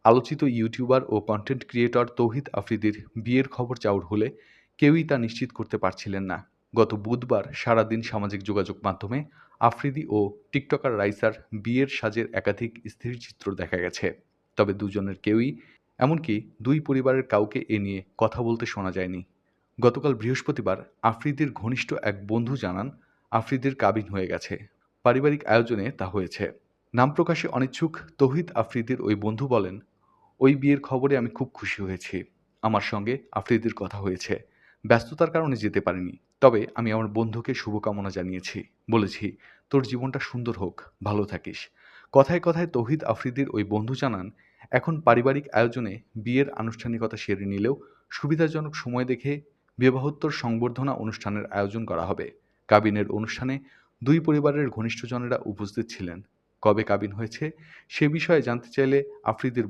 আলোচিত ইউটিউবার ও content creator তৌহিদ আফ্রিদির বিয়ের খবর চাউর হলে কেউই তা নিশ্চিত করতে পারছিলেন না। গত বুধবার সারাদিন সামাজিক যোগাযোগ মাধ্যমে আফ্রিদি ও টিকটকার রাইসার বিয়ের সাজের একাধিক স্থিরচিত্র দেখা গেছে। তবে দুজনের কেউই, এমনকি দুই পরিবারের কাউকে এ নিয়ে কথা বলতে শোনা যায়নি। গতকাল বৃহস্পতিবার আফ্রিদির ঘনিষ্ঠ এক বন্ধু জানান, আফ্রিদির কাবিন হয়ে গেছে, পারিবারিক আয়োজনে তা হয়েছে। নাম প্রকাশে অনিচ্ছুক তৌহিদ আফ্রিদির ওই বন্ধু বলেন, ওই বিয়ের খবরে আমি খুব খুশি হয়েছি। আমার সঙ্গে আফ্রিদির কথা হয়েছে। ব্যস্ততার কারণে যেতে পারিনি। তবে আমি আমার বন্ধুকে শুভকামনা জানিয়েছি। বলেছি, তোর জীবনটা সুন্দর হোক, ভালো থাকিস। কথায় কথায় তৌহিদ আফ্রিদির ওই বন্ধু জানান, এখন পারিবারিক আয়োজনে বিয়ের আনুষ্ঠানিকতা সেরে নিলেও সুবিধাজনক সময় দেখে বিবাহোত্তর সংবর্ধনা অনুষ্ঠানের আয়োজন করা হবে। কাবিনের অনুষ্ঠানে দুই পরিবারের ঘনিষ্ঠজনেরা উপস্থিত ছিলেন। কবে কাবিন হয়েছে সে বিষয়ে জানতে চাইলে আফ্রিদির